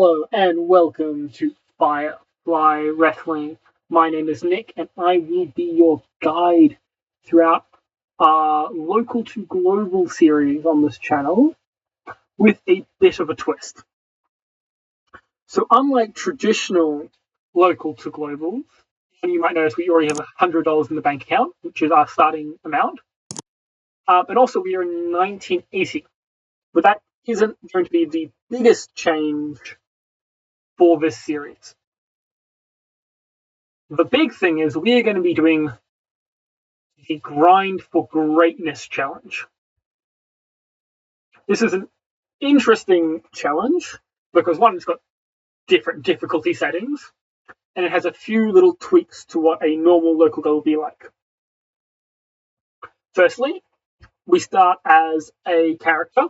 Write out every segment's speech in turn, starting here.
Hello and welcome to Firefly Wrestling. My name is Nick and I will be your guide throughout our local to global series on this channel with a bit of a twist. So unlike traditional local to globals, and you might notice we already have $100 in the bank account, which is our starting amount, but also we are in 1980. But that isn't going to be the biggest change for this series. The big thing is we're going to be doing the Grind for Greatness challenge. This is an interesting challenge because one, it's got different difficulty settings and it has a few little tweaks to what a normal local goal would be like. Firstly, we start as a character.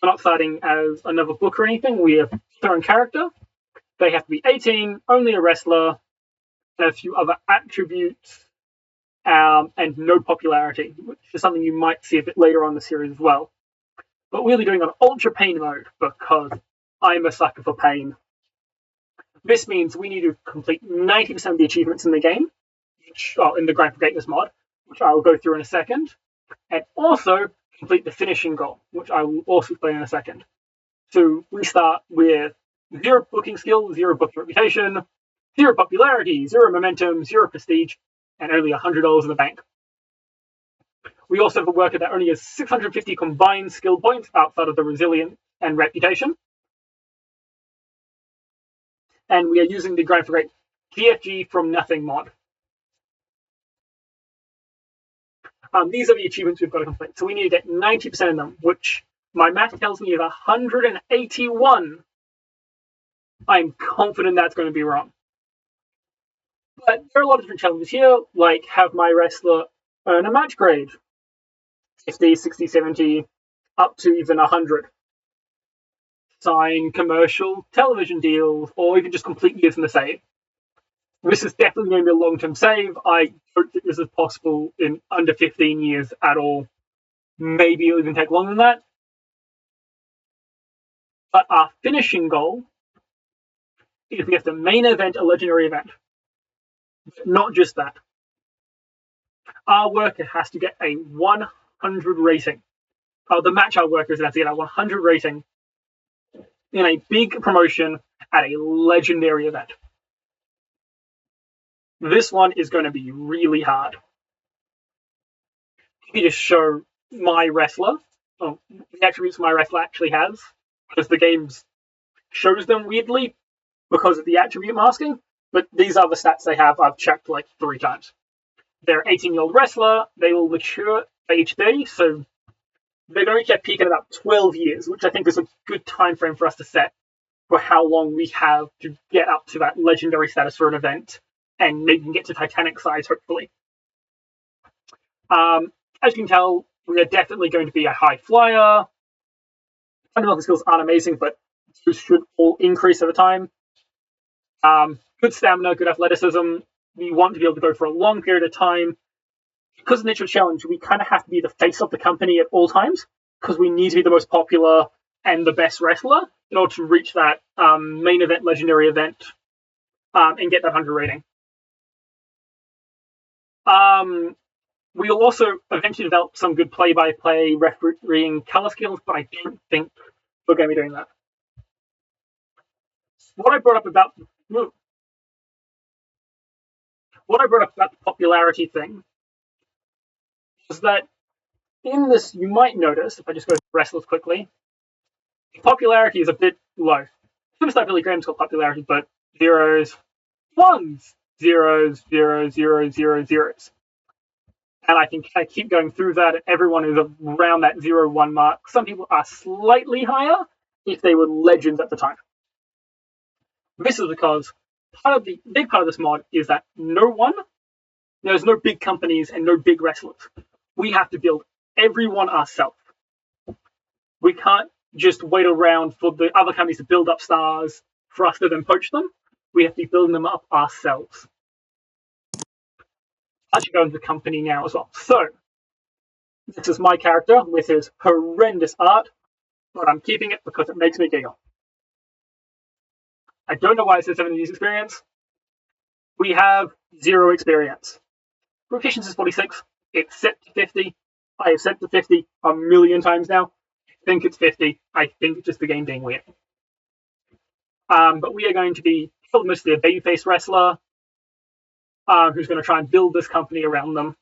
We're not starting as another book or anything. We have our own character. They have to be 18, only a wrestler, and a few other attributes, and no popularity, which is something you might see a bit later on in the series as well. But we'll be doing an ultra pain mode because I'm a sucker for pain. This means we need to complete 90% of the achievements in the game, in the Grind for Greatness mod, which I will go through in a second, and also complete the finishing goal, which I will also explain in a second. So we start with 0 booking skill, 0 booking reputation, 0 popularity, 0 momentum, 0 prestige, and only $100 in the bank. We also have a worker that only has 650 combined skill points outside of the resilience and reputation. And we are using the Grind for Great GFG from Nothing mod. These are the achievements we've got to complete. So we need to get 90% of them, which my math tells me is 181. I'm confident that's going to be wrong. But there are a lot of different challenges here, like have my wrestler earn a match grade. 50, 60, 70, up to even 100. Sign commercial television deals, or even just complete years in the save. This is definitely going to be a long-term save. I don't think this is possible in under 15 years at all. Maybe it'll even take longer than that. But our finishing goal is we have to main event a legendary event. But not just that. Our worker has to get a 100 rating. The match our workers have to get a 100 rating in a big promotion at a legendary event. This one is going to be really hard. Let me just show my wrestler. The attributes my wrestler actually has, because the game shows them weirdly because of the attribute masking, but these are the stats they have. I've checked like 3 times. They're an 18-year-old wrestler. They will mature at age 30, so they're going to get peak in about 12 years, which I think is a good time frame for us to set for how long we have to get up to that legendary status for an event, and maybe get to Titanic size, hopefully. As you can tell, we are definitely going to be a high flyer. Fundamental skills aren't amazing, but those should all increase over time. Good stamina, good athleticism. We want to be able to go for a long period of time. Because of the nature of challenge, we kind of have to be the face of the company at all times, because we need to be the most popular and the best wrestler in order to reach that main event, legendary event, and get that 100 rating. We'll also eventually develop some good play-by-play refereeing color skills, but I don't think we're going to be doing that. What I brought up about the popularity thing is that in this, you might notice, if I just go to wrestlers quickly, popularity is a bit low. Superstar Billy Graham's got popularity, but zeros, ones, zeros, zeros, zeros, zeros, zeros. And I can kind of keep going through that, and everyone is around that 0-1 mark. Some people are slightly higher if they were legends at the time. This is because big part of this mod is that there's no big companies and no big wrestlers. We have to build everyone ourselves. We can't just wait around for the other companies to build up stars for us to then poach them. We have to be building them up ourselves. I should go into the company now as well. So, this is my character with his horrendous art. but I'm keeping it because it makes me giggle. I don't know why it says 7 years experience. We have 0 experience. Proficiency is 46. It's set to 50. I have set to 50 a million times now. I think it's 50. I think it's just the game being weird. But we are going to be mostly a babyface wrestler who's going to try and build this company around them.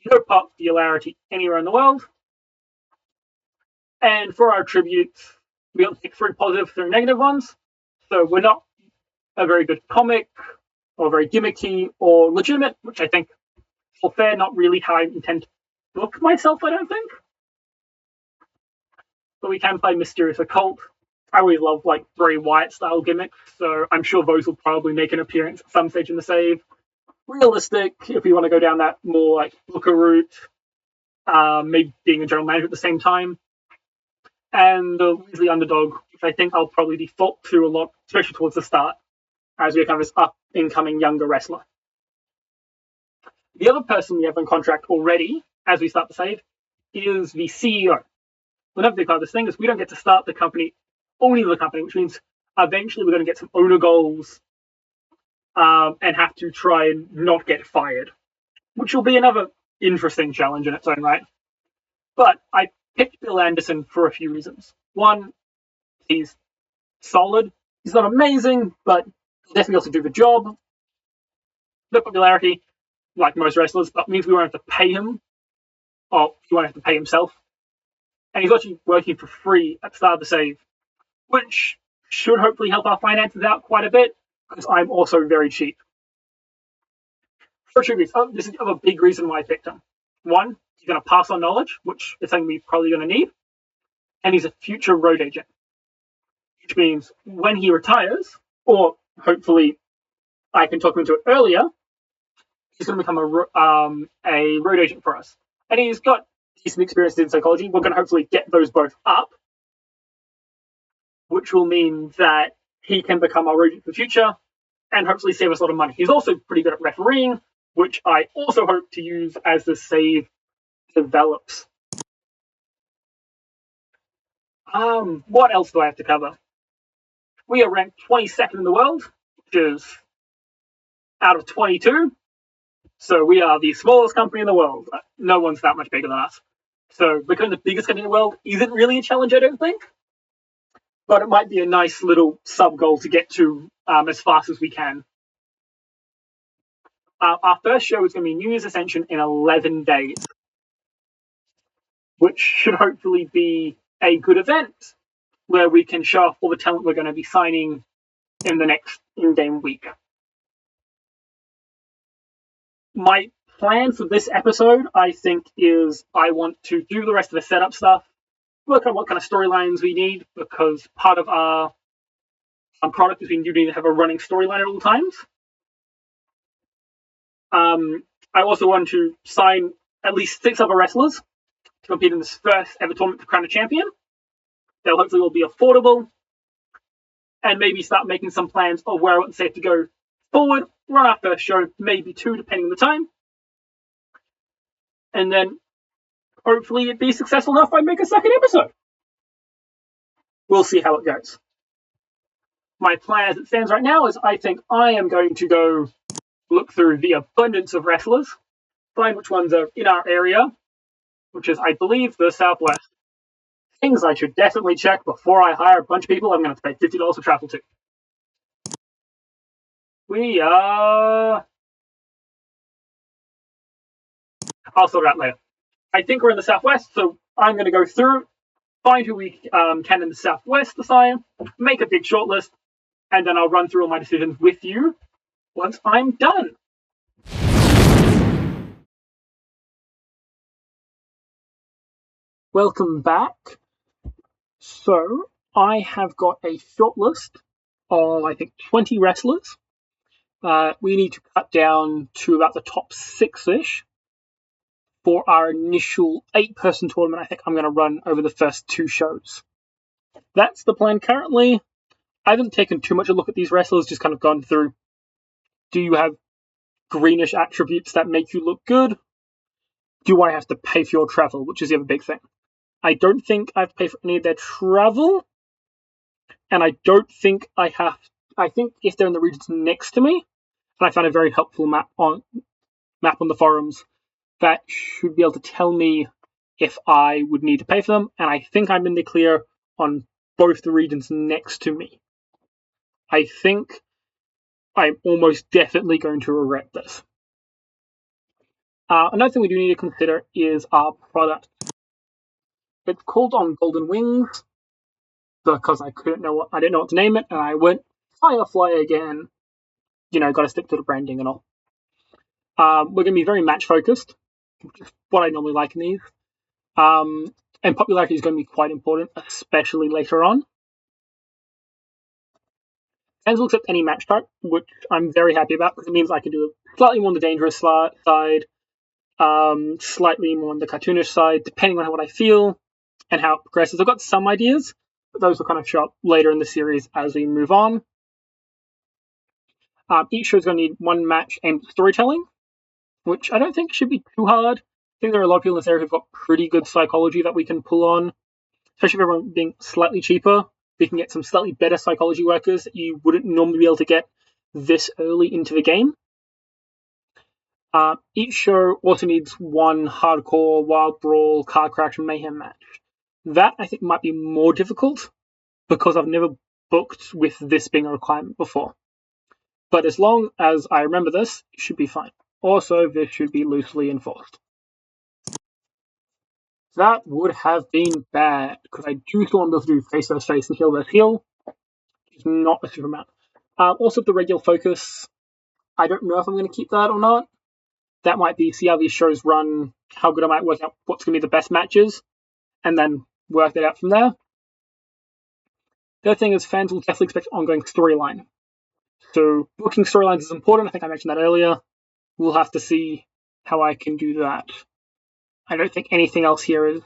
No popularity anywhere in the world. And for our tributes, we don't take 3 positive, 3 negative ones. So we're not a very good comic, or very gimmicky, or legitimate, which I think, for fair, not really how I intend to book myself, I don't think. But we can play mysterious occult. I always love like Bray Wyatt style gimmicks, so I'm sure those will probably make an appearance at some stage in the save. Realistic, if we want to go down that more like booker route, maybe being a general manager at the same time. And the Weasley underdog, which I think I'll probably default to a lot, especially towards the start, as we're kind of this up-and-coming younger wrestler. The other person we have on contract already, as we start the save, is the CEO. Another big part of this thing is we don't get to start the company, only the company, which means eventually we're going to get some owner goals and have to try and not get fired, which will be another interesting challenge in its own right. But I picked Bill Anderson for a few reasons. One, he's solid. He's not amazing, but he'll definitely also do the job. No popularity, like most wrestlers, but means we won't have to pay him, or he won't have to pay himself. And he's actually working for free at the start of the save, which should hopefully help our finances out quite a bit, because I'm also very cheap. For two reasons. This is a big reason why I picked him. One, he's going to pass on knowledge, which is something we're probably going to need. And he's a future road agent, which means when he retires, or hopefully I can talk him into it earlier, he's going to become a road agent for us. And he's got decent experience in psychology. We're going to hopefully get those both up, which will mean that he can become our road agent for the future and hopefully save us a lot of money. He's also pretty good at refereeing, which I also hope to use as the save develops. What else do I have to cover? We are ranked 22nd in the world, which is out of 22. So we are the smallest company in the world. No one's that much bigger than us. So becoming the biggest company in the world isn't really a challenge, I don't think. But it might be a nice little sub-goal to get to as fast as we can. Our first show is going to be New Year's Ascension in 11 days, which should hopefully be a good event where we can show off all the talent we're going to be signing in the next in-game week. My plan for this episode, I think, is I want to do the rest of the setup stuff, work on what kind of storylines we need, because part of our product is we need to have a running storyline at all times. I also want to sign at least 6 other wrestlers to compete in this first ever tournament to crown a champion. They'll hopefully all be affordable, and maybe start making some plans of where I want the save to go forward, run our first show, maybe 2, depending on the time. And then hopefully it'd be successful enough I make a second episode. We'll see how it goes. My plan as it stands right now is I think I am going to go look through the abundance of wrestlers, find which ones are in our area, which is, I believe, the Southwest. Things I should definitely check before I hire a bunch of people I'm going to pay $50 for travel to. We are... I'll sort it out later. I think we're in the Southwest, so I'm going to go through, find who we can in the Southwest assign, make a big shortlist, and then I'll run through all my decisions with you once I'm done. Welcome back. So, I have got a shortlist of, I think, 20 wrestlers. We need to cut down to about the top 6-ish for our initial 8-person tournament I think I'm going to run over the first 2 shows. That's the plan currently. I haven't taken too much a look at these wrestlers, just kind of gone through. Do you have greenish attributes that make you look good? Do I have to pay for your travel, which is the other big thing? I don't think I have to pay for any of their travel, and I don't think I have. I think if they're in the regions next to me, and I found a very helpful map on the forums that should be able to tell me if I would need to pay for them, and I think I'm in the clear on both the regions next to me. I think I'm almost definitely going to regret this. Another thing we do need to consider is our product. It's called On Golden Wings because I didn't know what to name it, and I went Firefly again. Got to stick to the branding and all. We're going to be very match focused, which is what I normally like in these. And popularity is going to be quite important, especially later on. Fans will accept any match type, which I'm very happy about because it means I can do slightly more on the dangerous side, slightly more on the cartoonish side, depending on what I feel and how it progresses. I've got some ideas, but those will kind of show up later in the series as we move on. Each show is going to need one match aimed at storytelling, which I don't think should be too hard. I think there are a lot of people in this area who've got pretty good psychology that we can pull on, especially if everyone being slightly cheaper. We can get some slightly better psychology workers that you wouldn't normally be able to get this early into the game. Each show also needs one hardcore, wild brawl, car crash, and mayhem match. That I think might be more difficult because I've never booked with this being a requirement before. But as long as I remember this, it should be fine. Also, this should be loosely enforced. That would have been bad because I do still want to do face versus face and heel versus heel. It's not a super amount. Also, the regular focus, I don't know if I'm going to keep that or not. That might be see how these shows run, how good I might work out what's going to be the best matches, and then work that out from there. The other thing is fans will definitely expect ongoing storyline. So booking storylines is important. I think I mentioned that earlier. We'll have to see how I can do that. I don't think anything else here is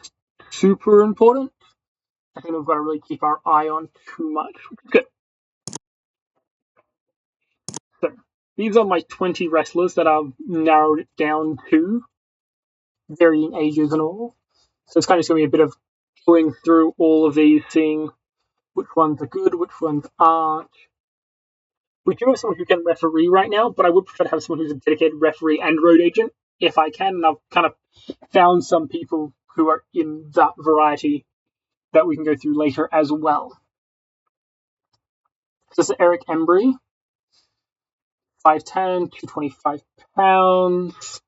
super important. I think we've got to really keep our eye on too much, which is good. So these are my 20 wrestlers that I've narrowed it down to, varying ages and all. So it's kind of going to be a bit of going through all of these, seeing which ones are good, which ones aren't. We do have someone who can referee right now, but I would prefer to have someone who's a dedicated referee and road agent if I can. And I've kind of found some people who are in that variety that we can go through later as well. So this is Eric Embry, 5'10", 225 pounds,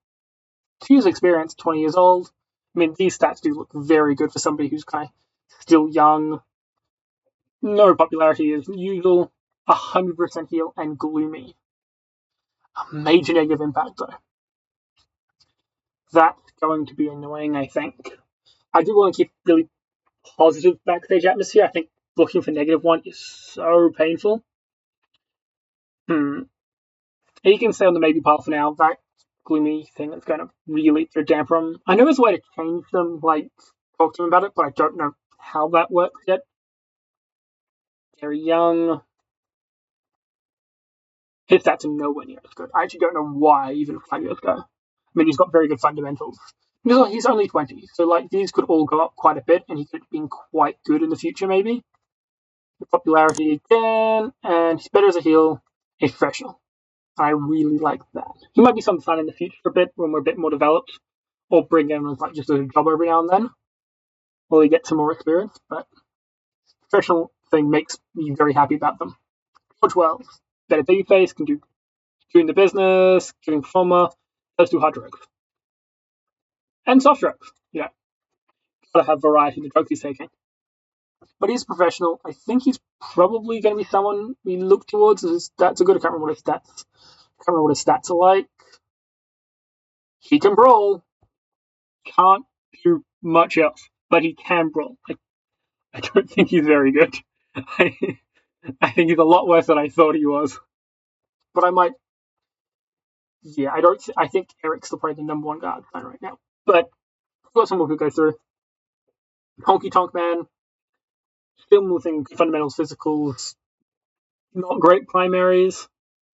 2 years experience, 20 years old. I mean, these stats do look very good for somebody who's kind of still young. No popularity as usual. 100% heel and gloomy. A major negative impact, though. That's going to be annoying, I think. I do want to keep really positive backstage atmosphere. I think booking for -1 is so painful. He can stay on the maybe pile for now. That gloomy thing that's going to really damper him. I know there's a way to change them, like talk to him about it, but I don't know how that works yet. Very young. His stats are nowhere near as good. I actually don't know why, even 5 years ago. I mean, he's got very good fundamentals. He's only 20, so like these could all go up quite a bit, and he could have been quite good in the future, maybe. The popularity again, and he's better as a heel. He's professional. I really like that. He might be some fun in the future a bit when we're a bit more developed, or bring him as like just a job every now and then, while he gets some more experience. But professional thing makes me very happy about them. George Wells, better babyface, can do doing the business, giving performer, does do hard drugs. And soft drugs, gotta have variety in the drugs he's taking. But he's professional. I think he's probably going to be someone we look towards. His stats are good. I can't remember what his stats are like. He can brawl. Can't do much else, but he can brawl. I don't think he's very good. I think he's a lot worse than I thought he was. But I might. Yeah, I think Eric's still probably the #1 guard right now. But I've got someone who could go through. Honky Tonk Man. Still moving fundamentals, physicals. Not great primaries.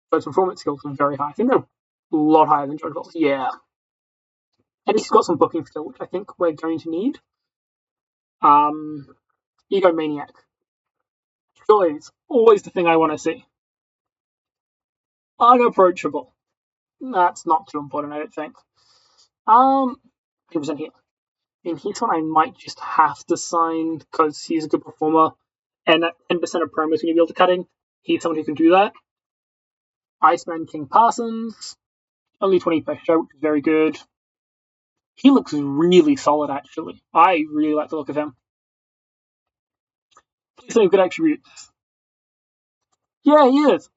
But his performance skills are very high. I think they're a lot higher than George Wells. Yeah. And he's got some booking skill, which I think we're going to need. Egomaniac. Surely it's always the thing I want to see. Unapproachable. That's not too important, I don't think. 100% here. In his one, I might just have to sign because he's a good performer, and that 10% of promos when you be able to cut in, he's someone who can do that. Iceman King Parsons, only 20 per show, which is very good. He looks really solid, actually. I really like the look of him. He's some good attributes. Yeah, he is.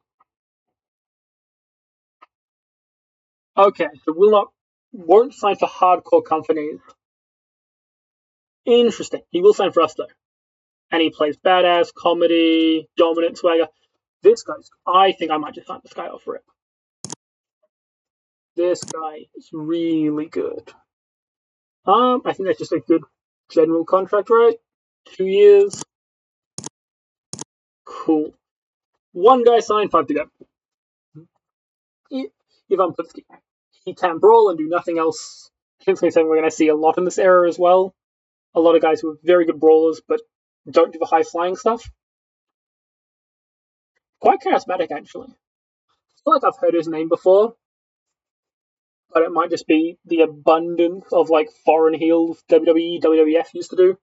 Okay, so won't sign for hardcore companies. Interesting. He will sign for us though, and he plays badass comedy, dominant swagger. I think I might just sign this guy off for it. This guy is really good. I think that's just a good general contract, right? 2 years. Cool. One guy signed, 5 to go. Ivan Putski. He can brawl and do nothing else. I think something we're going to see a lot in this era as well. A lot of guys who are very good brawlers but don't do the high flying stuff. Quite charismatic, actually. I feel like I've heard his name before, but it might just be the abundance of like foreign heels WWE, WWF used to do.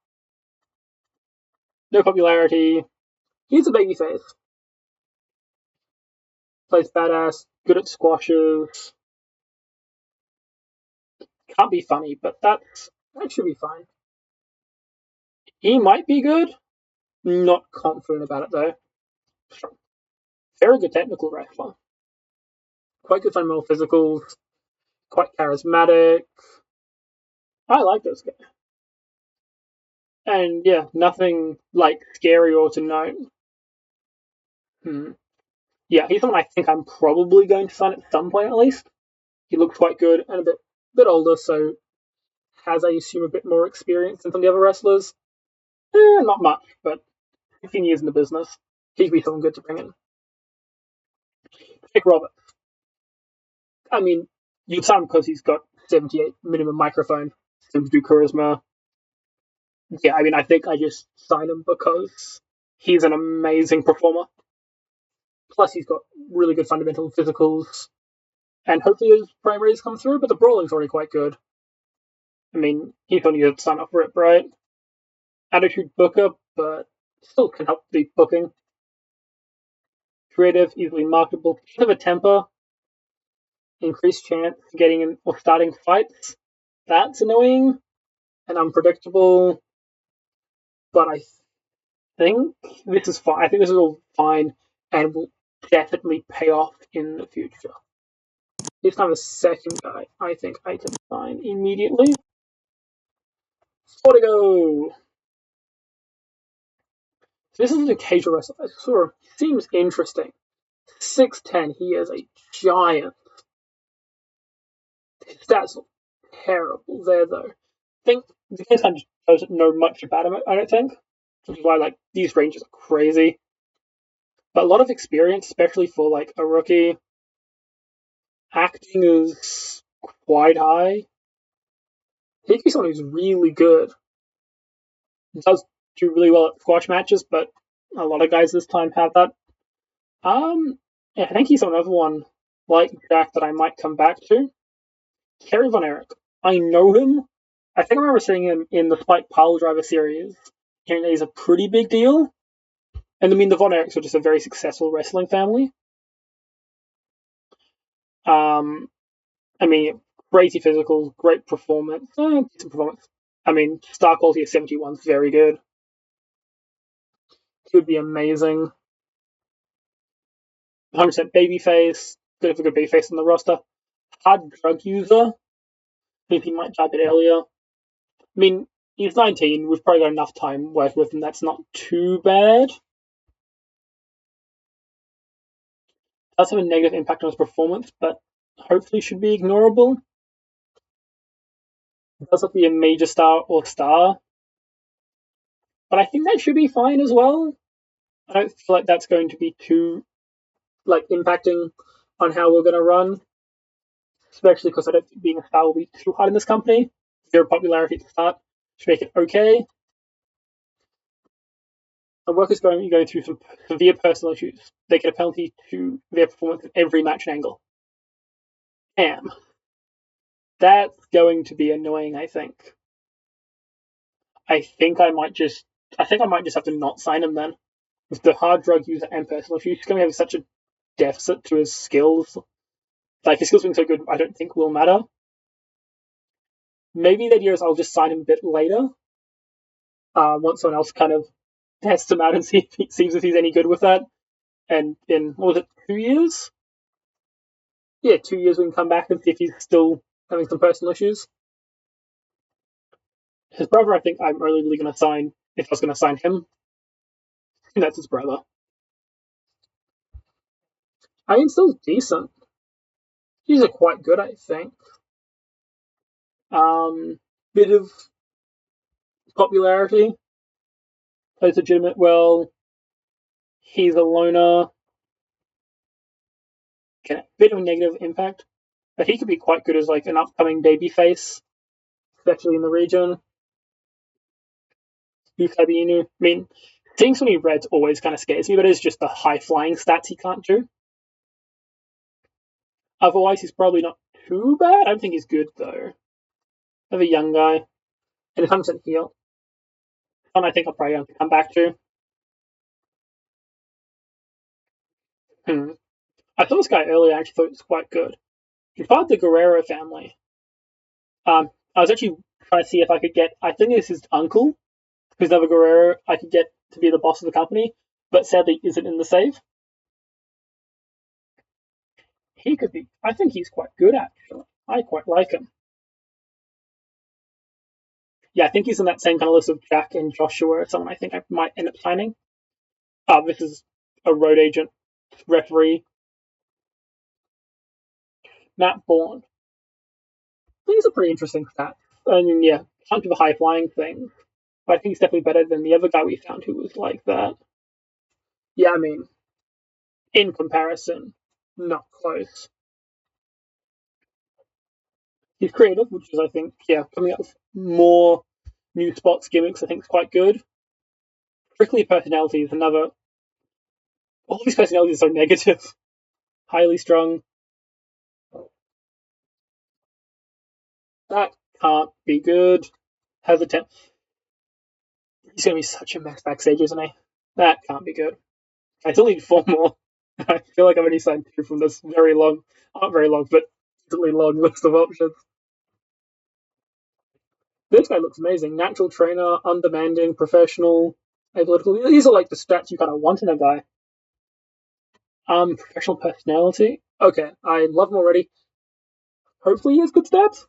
No popularity. He's a babyface. Plays badass, good at squashes. Can't be funny, but that should be fine. He might be good. Not confident about it though. Very good technical wrestler. Quite good fundamental physicals. Quite charismatic. I like this guy. And yeah, nothing like scary or to note. Yeah, he's someone I think I'm probably going to sign at some point at least. He looks quite good and a bit older, so has, I assume, a bit more experience than some of the other wrestlers. Not much, but 15 years in the business. He could be someone good to bring in. Nick Roberts. I mean, you'd sign him because he's got 78 minimum microphone, seems to do charisma. Yeah, I mean, I think I just sign him because he's an amazing performer. Plus, he's got really good fundamental physicals, and hopefully his primaries come through, but the brawling's already quite good. I mean, he's only a sign up for it, right? Attitude booker, but still can help the booking. Creative, easily marketable. Bit of a temper. Increased chance of getting in or starting fights. That's annoying and unpredictable. But I think this is fine. I think this is all fine and will definitely pay off in the future. He's kind of the second guy I think I can sign immediately. 4 to go. So this is a casual wrestler. It sort of seems interesting. 6'10", he is a giant. His stats look terrible there, though. I think the case I just doesn't know much about him, I don't think. Which is why, like, these ranges are crazy. But a lot of experience, especially for, like, a rookie. Acting is quite high. He could be someone who's really good. He does do really well at squash matches, but a lot of guys this time have that. Yeah, I think he's another one like Jack that I might come back to. Kerry Von Erich. I know him. I think I remember seeing him in the Spike Pile Driver series, and he's a pretty big deal. And I mean, the Von Erichs are just a very successful wrestling family. I mean, crazy physical, great performance. Decent performance. I mean, star quality of 71 is very good. He would be amazing. 100% babyface. Good for a good babyface on the roster. Hard drug user. I think he might die a bit earlier. I mean, he's 19. We've probably got enough time working with him. That's not too bad. Does have a negative impact on his performance, but hopefully should be ignorable. It does have to be a major star or star. But I think that should be fine as well. I don't feel like that's going to be too, like, impacting on how we're going to run. Especially because I don't think being a star will be too hard in this company. Zero popularity at the start should make it okay. A worker's going through some severe personal issues. They get a penalty to their performance in every match and angle. Damn. That's going to be annoying, I think. I think I might just have to not sign him then. With the hard drug user and personal issues, he's going to have such a deficit to his skills. Like, his skills being so good, I don't think will matter. Maybe the idea is I'll just sign him a bit later. Once someone else kind of tests him out and sees if he's any good with that. And in, what was it, 2 years? Yeah, 2 years we can come back and see if he's still having some personal issues. His brother, I think I'm only really going to sign if I was going to sign him. And that's his brother. I mean, still decent. These are quite good, I think. Bit of popularity. Plays legitimate well. He's a loner. Okay, bit of a negative impact. But he could be quite good as like an upcoming babyface, especially in the region. Yukabinu. I mean, seeing so many reds always kind of scares me, but it's just the high flying stats he can't do. Otherwise, he's probably not too bad. I don't think he's good though. Of a young guy. And a 100% heal. One I think I'll probably have to come back to. I saw this guy earlier, I actually thought it was quite good. He's part of the Guerrero family. I was actually trying to see if I could get, I think it's his uncle, who's another Guerrero, I could get to be the boss of the company, but sadly isn't in the save. He could be, I think he's quite good actually. I quite like him. Yeah, I think he's in that same kind of list of Jack and Joshua, or someone I think I might end up signing. This is a road agent referee. Matt Bourne. These are pretty interesting stats. I mean, yeah, bunch of the high flying things. But I think he's definitely better than the other guy we found who was like that. Yeah, I mean, in comparison, not close. He's creative, which is, I think, yeah, coming up with more new spots, gimmicks, I think is quite good. Prickly personality is another. All these personalities are so negative. Highly strung. That can't be good. Has a temp. He's going to be such a mess backstage, isn't he? That can't be good. I still need 4 more. I feel like I've only signed 2 from this very long, not very long, but really long list of options. This guy looks amazing. Natural trainer, undemanding, professional, apolitical. These are like the stats you kind of want in a guy. Professional personality. Okay, I love him already. Hopefully he has good stats.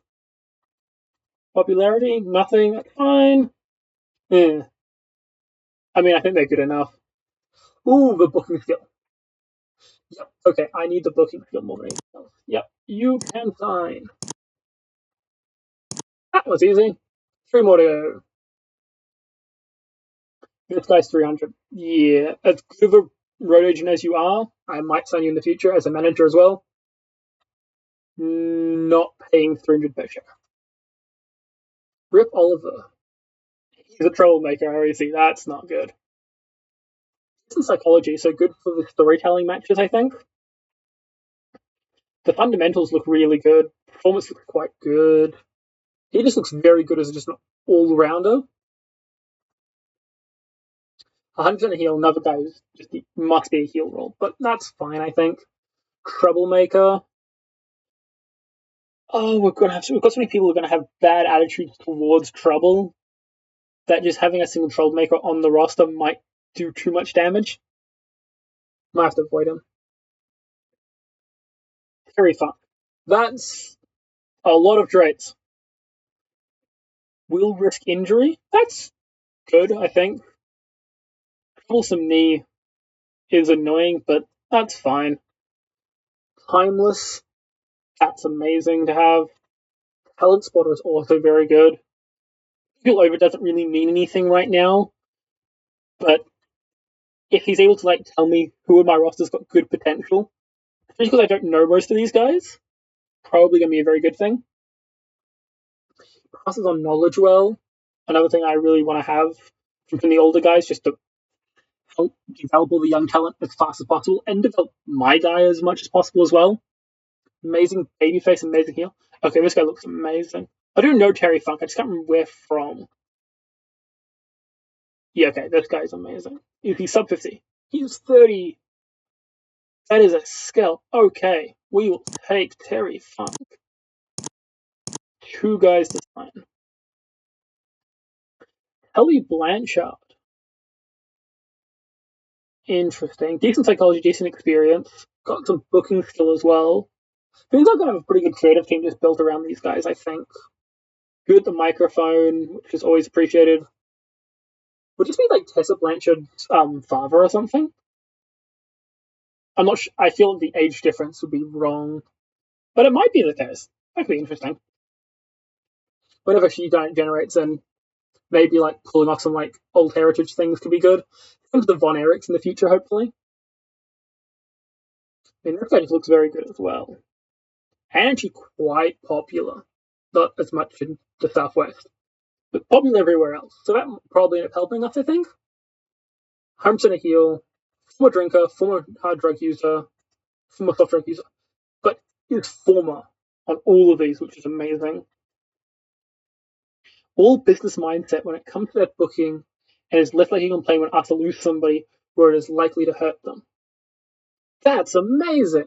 Popularity, nothing. That's fine. Yeah. I mean, I think they're good enough. Ooh, the booking skill. Yep. Okay, I need the booking skill more than anything else. Yep. You can sign. That was easy. 3 more to go. This guy's 300. Yeah. As good of a road agent as you are, I might sign you in the future as a manager as well. Not paying 300 per share. Rip Oliver. He's a troublemaker, I already see. That's not good. It's in psychology, so good for the storytelling matches, I think. The fundamentals look really good. Performance looks quite good. He just looks very good as just an all-rounder. 100% heal, another guy who's just must be a heal role, but that's fine, I think. Troublemaker. Oh, we've got so many people who are going to have bad attitudes towards Trouble that just having a single Troublemaker on the roster might do too much damage. Might have to avoid him. Very fun. That's a lot of traits. Will risk injury. That's good, I think. Troublesome knee is annoying, but that's fine. Timeless. That's amazing to have. Talent Spotter is also very good. Feel over doesn't really mean anything right now, but if he's able to like tell me who in my roster's got good potential, especially because I don't know most of these guys, probably gonna be a very good thing. Passes on knowledge well. Another thing I really want to have from the older guys, just to develop all the young talent as fast as possible and develop my guy as much as possible as well. Amazing babyface, amazing heel. Okay, this guy looks amazing. I do know Terry Funk. I just can't remember where from. Yeah, okay, this guy's amazing. He's sub 50. He's 30. That is a skill. Okay, we will take Terry Funk. 2 guys to sign. Kelly Blanchard. Interesting. Decent psychology, decent experience. Got some booking skill as well. Things are going to have a pretty good creative team just built around these guys, I think. Good at the microphone, which is always appreciated. Would this be like Tessa Blanchard's father or something? I'm not sure. I feel like the age difference would be wrong. But it might be the case. That could be interesting. Whenever she generates, and maybe like pulling off some like old heritage things could be good. Comes to Von Erichs in the future, hopefully. I mean, this guy just looks very good as well. And actually quite popular. Not as much in the Southwest, but popular everywhere else. So that probably ended up helping us, I think. 100% a heel, former drinker, former hard drug user, former soft drug user. But is former on all of these, which is amazing. All business mindset when it comes to their booking, and is less likely to complain when asked to lose somebody where it is likely to hurt them. That's amazing.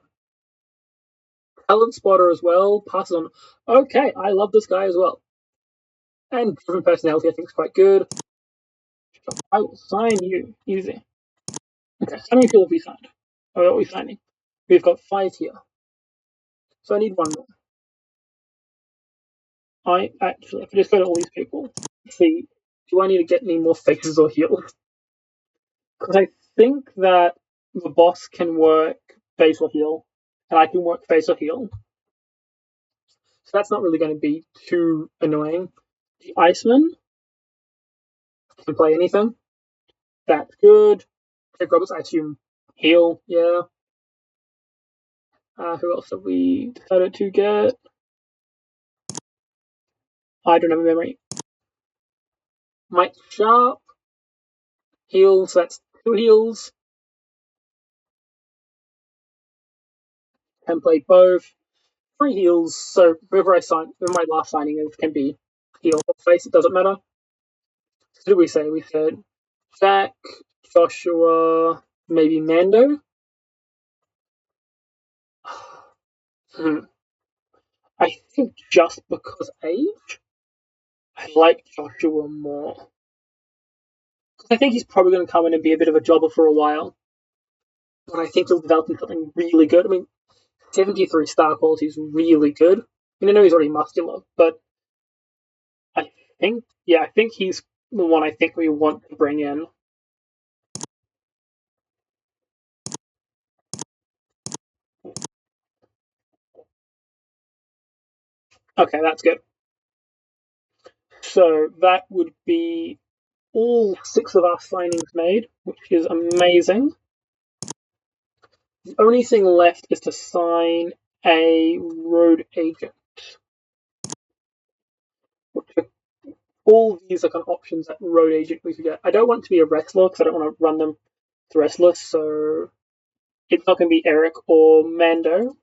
Talent spotter as well. Passes on. Okay, I love this guy as well. And driven personality, I think, is quite good. I will sign you. Easy. Okay, how many people have we signed? Oh, what are we signing? We've got 5 here. So I need 1 more. I actually, if I just go to all these people, see, do I need to get any more faces or heels? Because I think that the boss can work face or heel, and I can work face or heel. So that's not really going to be too annoying. The Iceman can play anything. That's good. Jake Roberts, I assume heel, yeah. Who else have we decided to get? I don't have a memory. Mike Sharp, heels, that's 2 heels. Can play both. 3 heels, so whoever my last signing is can be heel or face, it doesn't matter. So did we say? We said Jack, Joshua, maybe Mando? I think just because age, I like Joshua more. I think he's probably going to come in and be a bit of a jobber for a while. But I think he'll develop into something really good. I mean, 73 star quality is really good. I mean, I know he's already muscular, but I think he's the one I think we want to bring in. Okay, that's good. So that would be all 6 of our signings made, which is amazing. The only thing left is to sign a road agent. All these are kind of options that road agent we could get. I don't want it to be a wrestler because I don't want to run them to wrestlers, so it's not going to be Eric or Mando.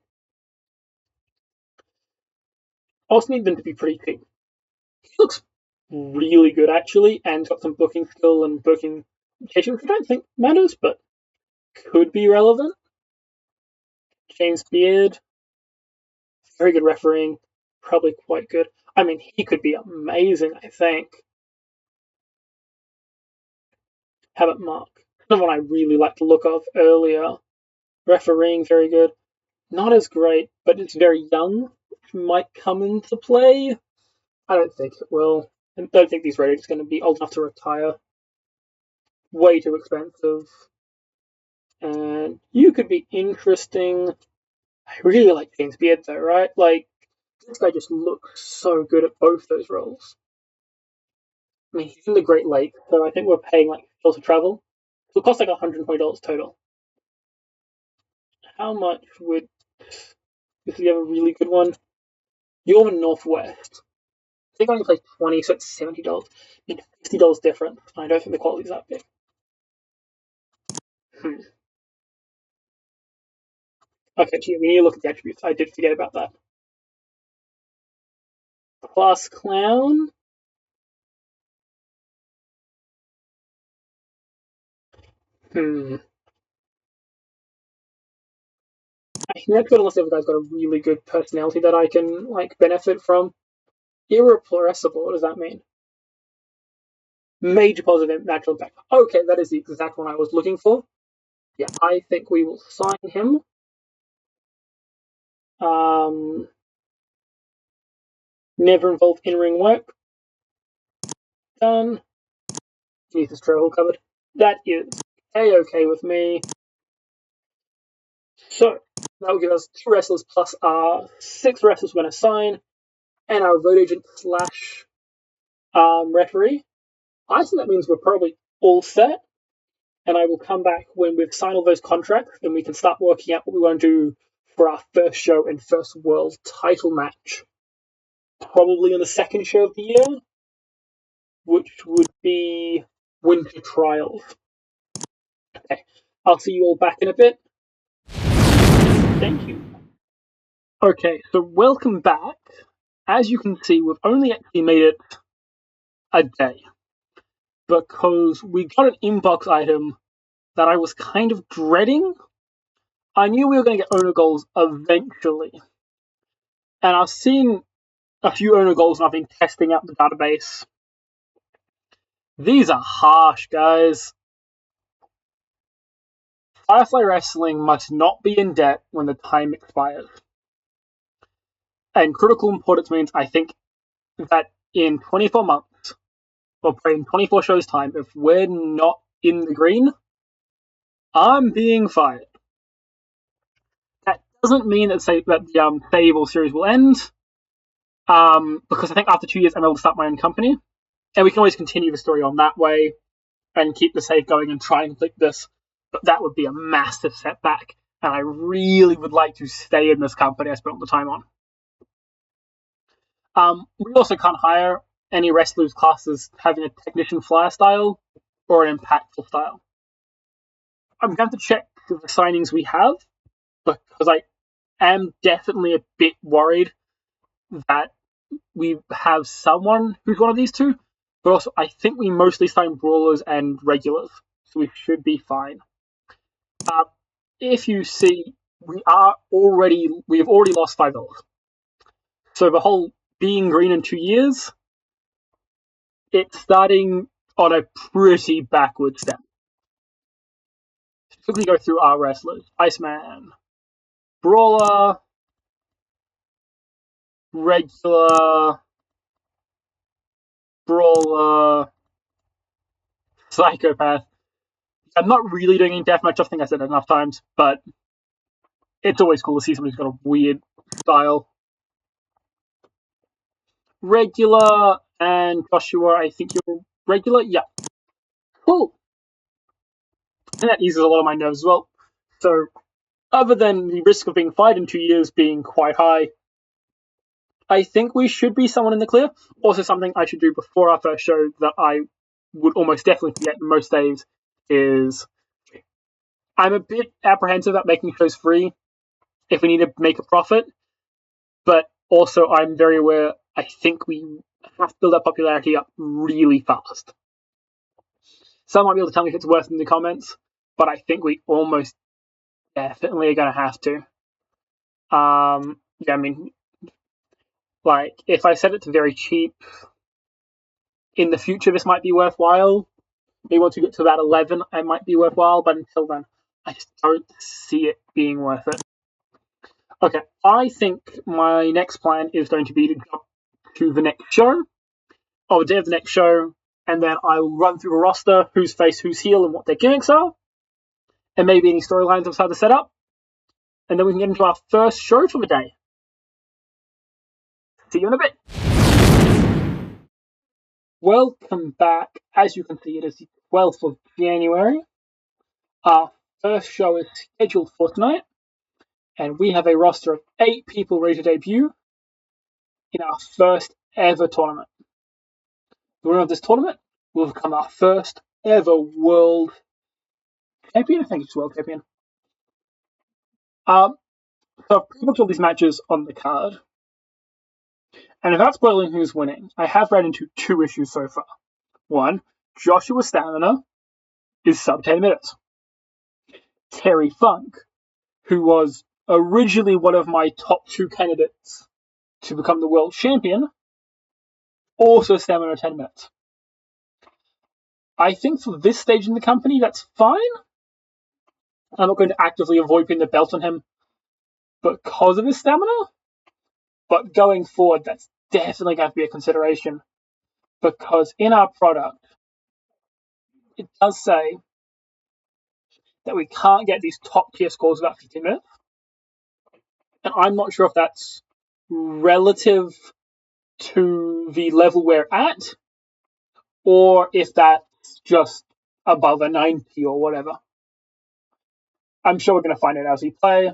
I also need them to be pretty cheap. He looks really good actually, and got some booking skill and booking education, which I don't think matters, but could be relevant. James Beard, very good refereeing, probably quite good. I mean, he could be amazing, I think. How about Mark? The one I really liked the look of earlier. Refereeing, very good. Not as great, but it's very young, which might come into play. I don't think it will. I don't think these ratings are going to be old enough to retire. Way too expensive. And you could be interesting. I really like James Beard though, right? Like, this guy just looks so good at both those roles. I mean, he's in the Great Lake, so I think we're paying like still to travel. It'll cost like $120 total. How much would if you have a really good one? You're in Northwest. I think I only play 20, so it's $70. I mean, $50 different. I don't think the quality's that big. Hmm. Okay, gee, we need to look at the attributes. I did forget about that. Class clown. Hmm. I think that's good unless the other guy's got a really good personality that I can like benefit from. Irrepressible. What does that mean? Major positive natural impact. Okay, that is the exact one I was looking for. Yeah, I think we will sign him. Never involved in ring work. Done. Keith his trail covered. That is a-okay with me. So that will give us 2 wrestlers plus our 6 wrestlers we're going to sign, and our road agent slash referee. I think that means we're probably all set, and I will come back when we've signed all those contracts, and we can start working out what we want to do for our first show and first world title match. Probably on the second show of the year, which would be Winter Trials. Okay, I'll see you all back in a bit. Thank you. Okay, so welcome back. As you can see, we've only actually made it a day because we got an inbox item that I was kind of dreading. I knew we were going to get owner goals eventually, and I've seen a few owner goals and I've been testing out the database. These are harsh, guys. Firefly Wrestling must not be in debt when the time expires. And critical importance means I think that in 24 months, or in 24 shows' time, if we're not in the green, I'm being fired. That doesn't mean that the save or series will end, because I think after 2 years I'm able to start my own company, and we can always continue the story on that way and keep the save going and try and complete this. But that would be a massive setback, and I really would like to stay in this company I spent all the time on. We also can't hire any wrestlers classes having a technician flyer style or an impactful style. I'm going to check the signings we have because I am definitely a bit worried that we have someone who's one of these two, but also I think we mostly sign brawlers and regulars, so we should be fine. If you see, we have already lost $5. So the whole being green in 2 years, it's starting on a pretty backward step. Quickly go through our wrestlers: Iceman, Brawler, regular, Brawler, Psychopath. I'm not really doing any deathmatch. I think I said it enough times, but it's always cool to see somebody who's got a weird style. Regular and Joshua, I think you're regular. Yeah, cool. And that eases a lot of my nerves as well. So, other than the risk of being fired in 2 years being quite high, I think we should be someone in the clear. Also, something I should do before our first show that I would almost definitely forget most days is I'm a bit apprehensive about making shows free if we need to make a profit, but also I'm very aware I think we have to build our popularity up really fast. Some might be able to tell me if it's worth it in the comments, but I think we almost definitely are going to have to. Yeah, I mean, like, if I set it to very cheap, in the future this might be worthwhile. Maybe once we get to about 11, it might be worthwhile, but until then, I just don't see it being worth it. Okay, I think my next plan is going to be to jump to the next show, or the day of the next show, and then I will run through a roster, who's face, who's heel, and what their gimmicks are, and maybe any storylines I've started to set up, and then we can get into our first show for the day. See you in a bit. Welcome back. As you can see, it is the 12th of January. Our first show is scheduled for tonight, and we have a roster of 8 people ready to debut in our first ever tournament. The winner of this tournament will become our first ever world champion? I think it's world champion. So I've pretty much all these matches on the card. And without spoiling who's winning, I have ran into 2 issues so far. One, Joshua's stamina is sub 10 minutes. Terry Funk, who was originally one of my top 2 candidates to become the world champion, also stamina 10 minutes. I think for this stage in the company, that's fine. I'm not going to actively avoid putting the belt on him because of his stamina, but going forward, that's definitely going to be a consideration, because in our product, it does say that we can't get these top tier scores without 15 minutes. And I'm not sure if that's relative to the level we're at, or if that's just above a 90 or whatever. I'm sure we're going to find out as we play.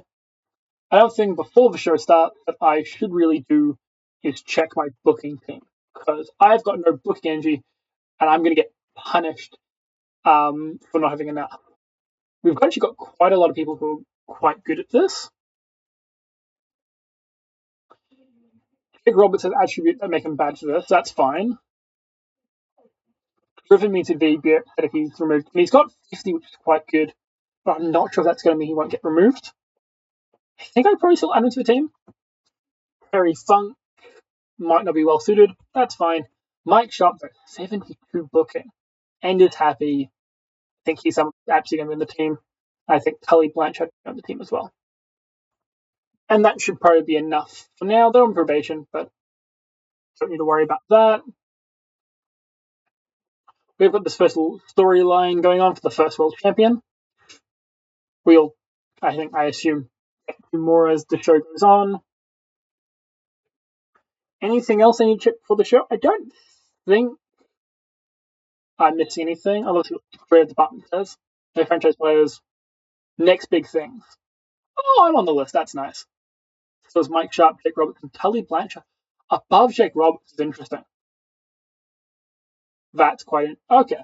Another thing before the show starts that I should really do is check my booking team, because I've got no booking energy and I'm going to get punished for not having enough. We've actually got quite a lot of people who are quite good at this. Jake Roberts has attributes that make him bad for this. That's fine. Driven me to be upset if he's removed. I mean, he's got 50, which is quite good, but I'm not sure if that's going to mean he won't get removed. I think I probably still add him to the team. Terry Funk might not be well suited. That's fine. Mike Sharp, 72 booking, and is happy. I think he's absolutely going to be in the team. I think Tully Blanchard on the team as well. And that should probably be enough for now. They're on probation, but don't need to worry about that. We've got this first little storyline going on for the first world champion. We'll, I assume, get more as the show goes on. Anything else I need to check for the show? I don't think I'm missing anything. I'll look at what the career department says. No franchise players. Next big things. Oh, I'm on the list. That's nice. So is Mike Sharp, Jake Roberts, and Tully Blanchard. Above Jake Roberts is interesting. That's quite okay.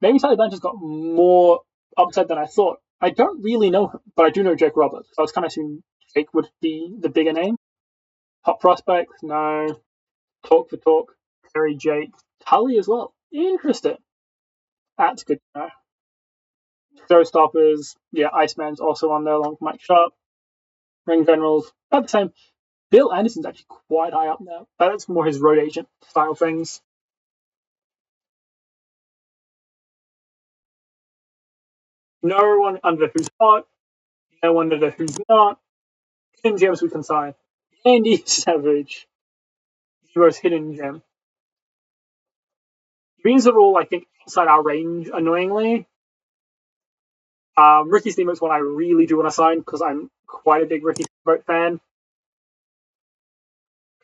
Maybe Tully Blanchard's got more upside than I thought. I don't really know him, but I do know Jake Roberts. So I was kind of assuming Jake would be the bigger name. Hot prospects? No. Talk for talk. Terry, Jake. Tully as well. Interesting. That's good to know. Showstoppers. Yeah, Iceman's also on there along with Mike Sharp. Ring Generals. About the same. Bill Anderson's actually quite high up now. That's more his road agent style things. No one under who's hot. No one under who's not. Hidden gems we can sign. Andy Savage. Zero's hidden gem. These are all, I think, outside our range, annoyingly. Ricky Steamboat's one I really do want to sign because I'm quite a big Ricky Steamboat fan.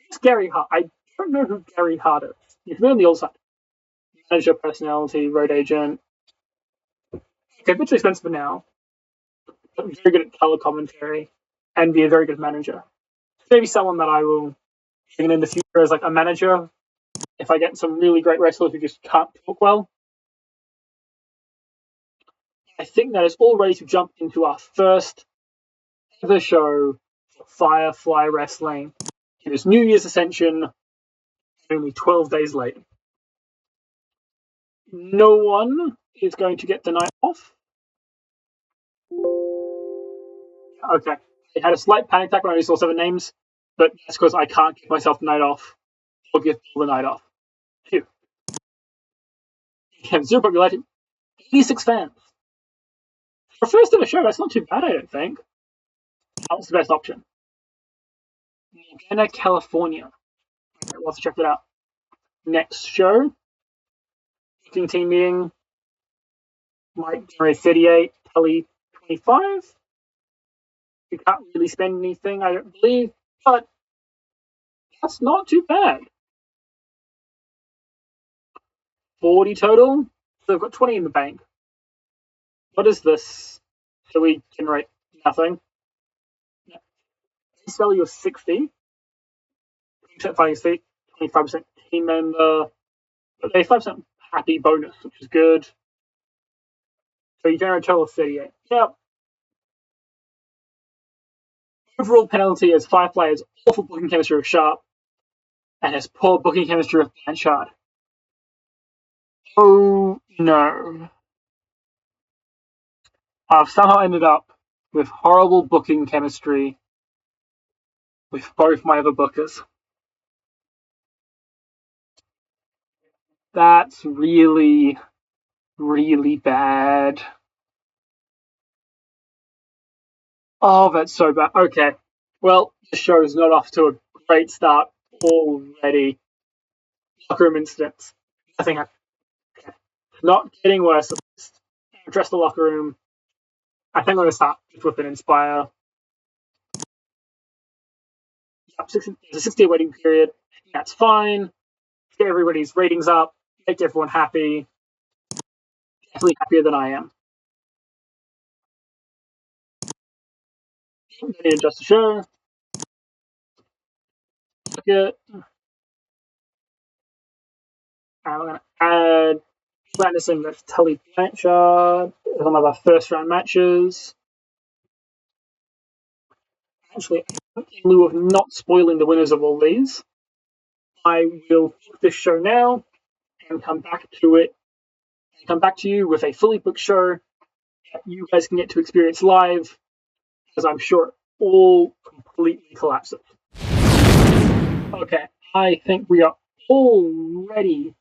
It's Gary Hart. I don't know who Gary Hart is. He's been on the old side. Manager, personality, road agent. Okay, a bit too expensive now. But very good at color commentary and be a very good manager. Maybe someone that I will bring in the future as like a manager if I get some really great wrestlers who just can't talk well. I think that is all ready to jump into our first ever show for Firefly Wrestling. It is New Year's Ascension, only 12 days late. No one is going to get the night off. Okay. I had a slight panic attack when I saw 7 names, but that's because I can't give myself the night off or give the night off. Phew. You have 0 popularity, 86 fans. For first ever show, that's not too bad, I don't think. That's the best option. Morgana, California. Okay, we'll have to check that out. Next show. Booking team meeting. Mike generate 38, Tully 25. You can't really spend anything, I don't believe, but that's not too bad. 40 total. So I've got 20 in the bank. What is this? So we generate nothing. Base value of 60. 20% fighting state, 25% team member, but a 5% happy bonus, which is good. So you generate a total of 38. Yep. Overall penalty is 5 players, awful booking chemistry with Sharp, and has poor booking chemistry with Blanchard. Oh no. I've somehow ended up with horrible booking chemistry with both my other bookers. That's really, really bad. Oh, that's so bad. Okay. Well, the show's not off to a great start already. Locker room incidents. Nothing happened. Okay. Not getting worse at least. Address the locker room. I think I'm going to start with an Inspire. Yep, there's a 60-day waiting period. That's fine. Get everybody's ratings up. Make everyone happy. Definitely happier than I am. Then adjust the show. Look it. I'm going to add Anderson with Tully Blanchard as one of our first round matches. Actually, in lieu of not spoiling the winners of all these, I will book this show now and come back to it. Come back to you with a fully booked show that you guys can get to experience live, as I'm sure it all completely collapses. Okay, I think we are all ready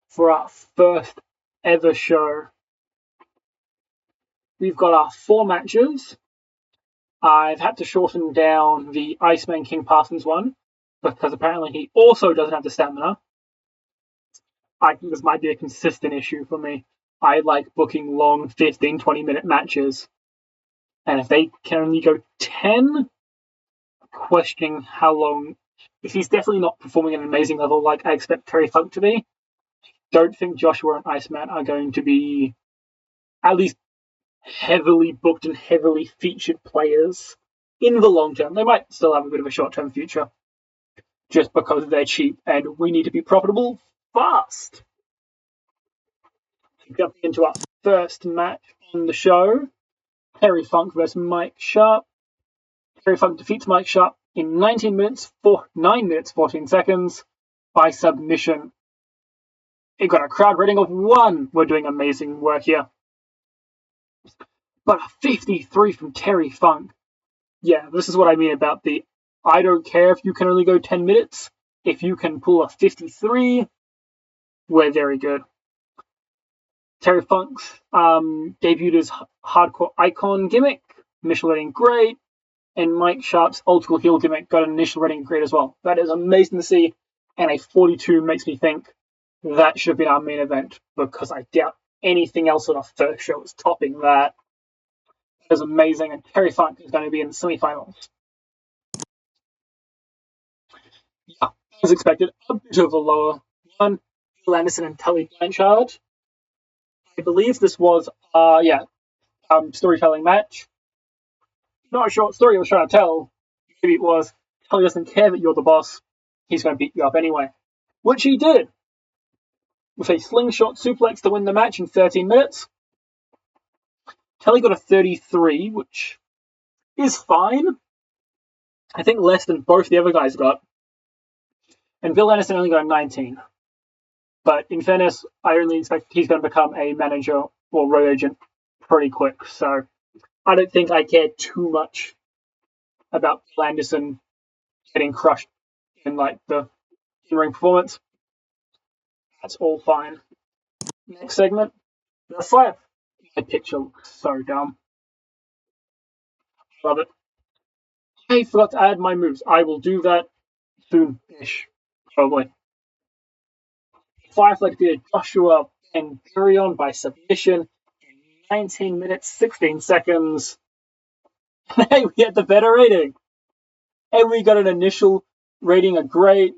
for our first ever show. We've got our 4 matches. I've had to shorten down the Iceman King Parsons one because apparently he also doesn't have the stamina. I think this might be a consistent issue for me. I like booking long 15, 20-minute matches. And if they can only go 10, questioning how long. If he's definitely not performing at an amazing level like I expect Terry Funk to be, don't think Joshua and Iceman are going to be at least heavily booked and heavily featured players in the long term. They might still have a bit of a short-term future just because they're cheap and we need to be profitable fast. Jumping into our first match on the show, Terry Funk versus Mike Sharp. Terry Funk defeats Mike Sharp in 9 minutes 14 seconds by submission. It got a crowd rating of 1. We're doing amazing work here. But a 53 from Terry Funk. Yeah, this is what I mean about the I don't care if you can only go 10 minutes. If you can pull a 53, we're very good. Terry Funk's debuted his hardcore icon gimmick, initial rating great, and Mike Sharp's old school heel gimmick got an initial rating great as well. That is amazing to see, and a 42 makes me think that should have been our main event because I doubt anything else on our first show is topping that. That is amazing, and Terry Funk is going to be in the semifinals. Yeah, as expected, a bit of a lower one. Phil Anderson and Tully Blanchard. I believe this was storytelling match. Not a short story I was trying to tell. Maybe it was Tully doesn't care that you're the boss. He's going to beat you up anyway. Which he did. With a slingshot suplex to win the match in 13 minutes. Tully got a 33, which is fine. I think less than both the other guys got. And Bill Anderson only got a 19. But in fairness, I only expect he's going to become a manager or road agent pretty quick. So I don't think I care too much about Bill Anderson getting crushed in like the in-ring performance. That's all fine. Next segment, the 5. My picture looks so dumb. Love it. I forgot to add my moves. I will do that soon-ish, probably. Firefly defeated Joshua and Gurion by submission in 19 minutes, 16 seconds. Hey, we had the better rating. And we got an initial rating of great.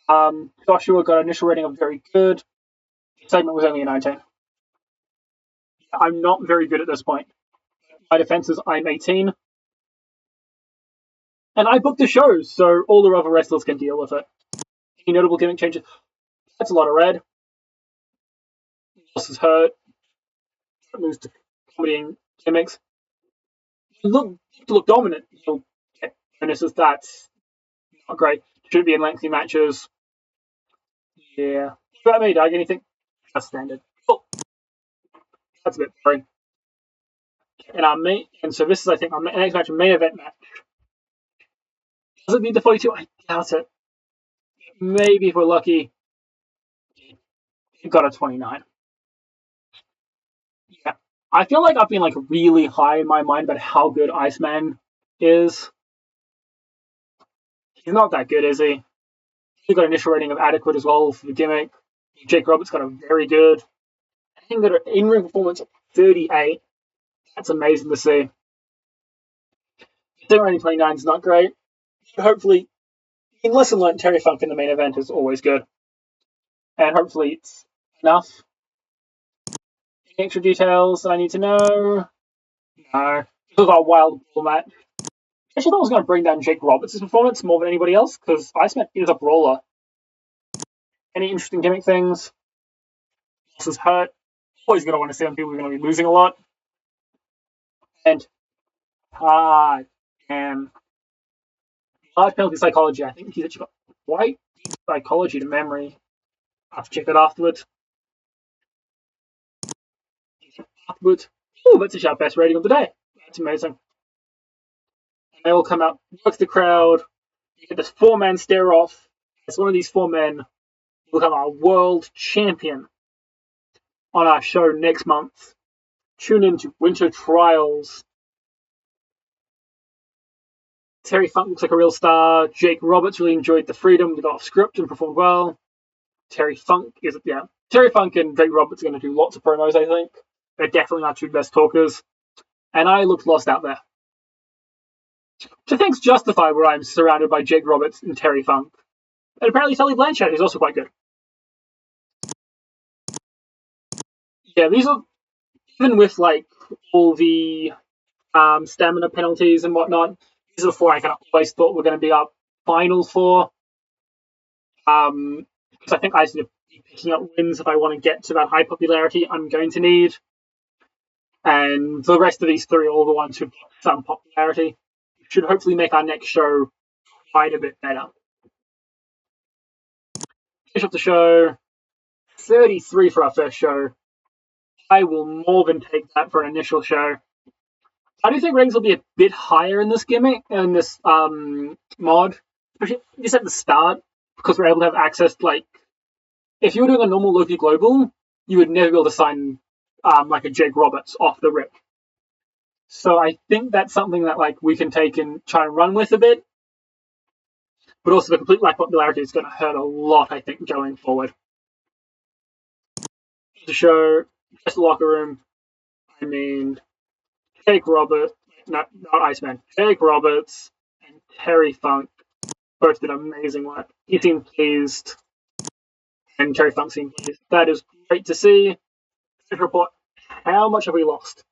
Joshua got an initial rating of very good. The segment was only a 19. I'm not very good at this point. My defense is I'm 18. And I booked the show, so all the other wrestlers can deal with it. Any notable gimmick changes? That's a lot of red. Boss is hurt. moves to comedy and gimmicks. Look dominant. You'll get bonuses. That's not great. Should be in lengthy matches. Yeah. What about me, Doug? Anything? Just standard. Cool. That's a bit boring. And so this is, I think, our next match, main event match. Does it need the 42? I doubt it. Maybe if we're lucky, it got a 29. Yeah. I feel like I've been like really high in my mind about how good Iceman is. He's not that good, is he? He got an initial rating of adequate as well for the gimmick. Jake Roberts got a very good. I think got an in-ring performance of 38. That's amazing to see. The rating 29 is not great. But hopefully, lesson learned, Terry Funk in the main event is always good. And hopefully it's enough. Any extra details that I need to know? No. This was our wild ball match. I actually thought I was going to bring down Jake Roberts' performance more than anybody else, because Iceman is a brawler. Any interesting gimmick things? This is hurt. Always going to want to see when people are going to be losing a lot. And, damn. Large penalty psychology. I think he's actually got quite deep psychology to memory. I'll have to check that afterwards. Ooh, that's actually our best rating of the day. That's amazing. And they all come out, works the crowd. You get this 4-man stare off. As one of these 4 men will become our world champion on our show next month. Tune in to Winter Trials. Terry Funk looks like a real star. Jake Roberts really enjoyed the freedom to go off script and performed well. Terry Funk and Jake Roberts are going to do lots of promos, I think. They're definitely our 2 best talkers. And I looked lost out there. Which I think's justified where I'm surrounded by Jake Roberts and Terry Funk. And apparently Tully Blanchard is also quite good. Yeah, these are, even with like all the stamina penalties and whatnot, these are the 4 I kind of always thought were going to be our final 4. Because I think I need to be picking up wins if I want to get to that high popularity I'm going to need. And the rest of these 3 are all the ones who've got some popularity. Should hopefully make our next show quite a bit better. Finish off the show. 33 for our first show. I will more than take that for an initial show. I do think ratings will be a bit higher in this gimmick, in this mod. Especially just at the start, because we're able to have access to, like, if you were doing a normal Loki Global, you would never be able to sign like a Jake Roberts off the rip. So I think that's something that like we can take and try and run with a bit. But also the complete lack of popularity is going to hurt a lot, I think, going forward. The show, just the locker room. I mean, Jake Roberts, not Iceman, Jake Roberts and Terry Funk both did amazing work. He seemed pleased, and Terry Funk seemed pleased. That is great to see. Let's report, how much have we lost?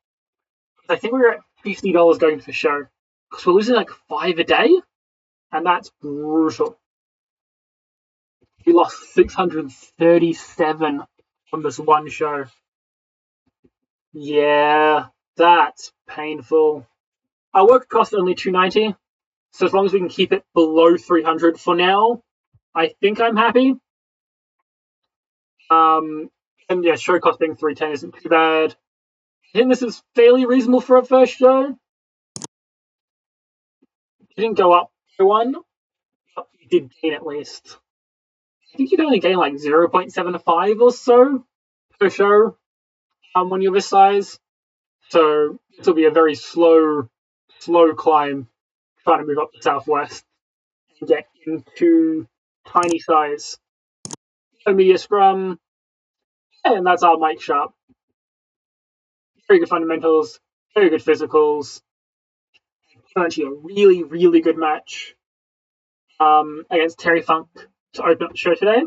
I think we were at $50 going for the show, because we're losing like 5 a day, and that's brutal. We lost 637 on this one show. Yeah, that's painful. Our work cost only $290, so as long as we can keep it below 300 for now, I think I'm happy. And yeah, show cost being 310 isn't too bad. I think this is fairly reasonable for a first show. It didn't go up by 1, but we did gain at least. I think you can only gain like 0.75 or so per show when you're this size. So this will be a very slow climb trying to move up the southwest and get into tiny size. No media scrum, and that's our Mike Sharp. Very good fundamentals, very good physicals. Actually, a really, really good match against Terry Funk to open up the show today.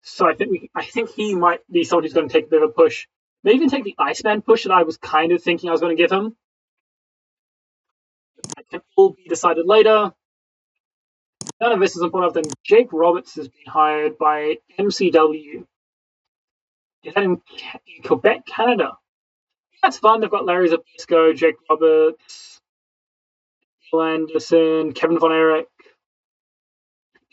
So I think he might be someone who's going to take a bit of a push. Maybe even take the Iceman push that I was kind of thinking I was going to give him. That can all be decided later. None of this is important enough. Then Jake Roberts has been hired by MCW. Is that in Quebec, Canada? That's fun. They've got Larry Zabisco, Jake Roberts, Bill Anderson, Kevin Von Erich.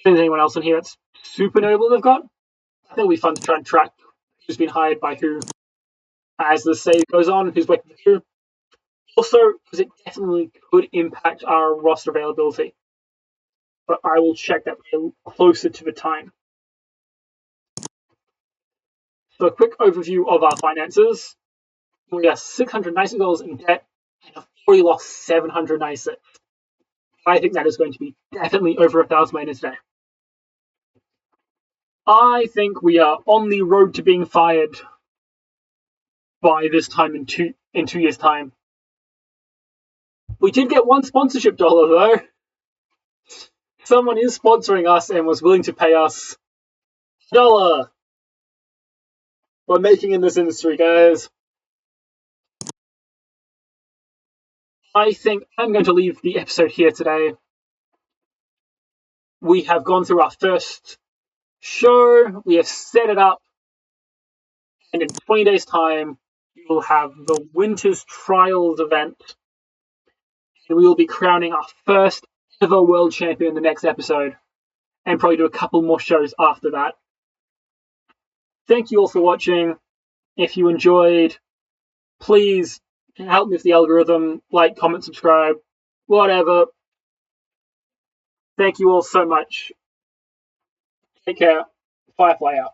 Is anyone else in here that's super notable they've got? I think it'll be fun to try and track who's been hired by who as the save goes on, who's working for who. Also, because it definitely could impact our roster availability. But I will check that closer to the time. So a quick overview of our finances. We are $696 in debt and have already lost 796. I think that is going to be definitely over 1,000 minutes today. I think we are on the road to being fired by this time in 2 years' time. We did get one sponsorship dollar though. Someone is sponsoring us and was willing to pay us $1. We're making in this industry, guys. I think I'm going to leave the episode here today. We have gone through our first show. We have set it up. And in 20 days' time, we will have the Winter's Trials event. And we will be crowning our first ever world champion in the next episode. And probably do a couple more shows after that. Thank you all for watching. If you enjoyed, please help me with the algorithm. Like, comment, subscribe, whatever. Thank you all so much. Take care. Firefly out.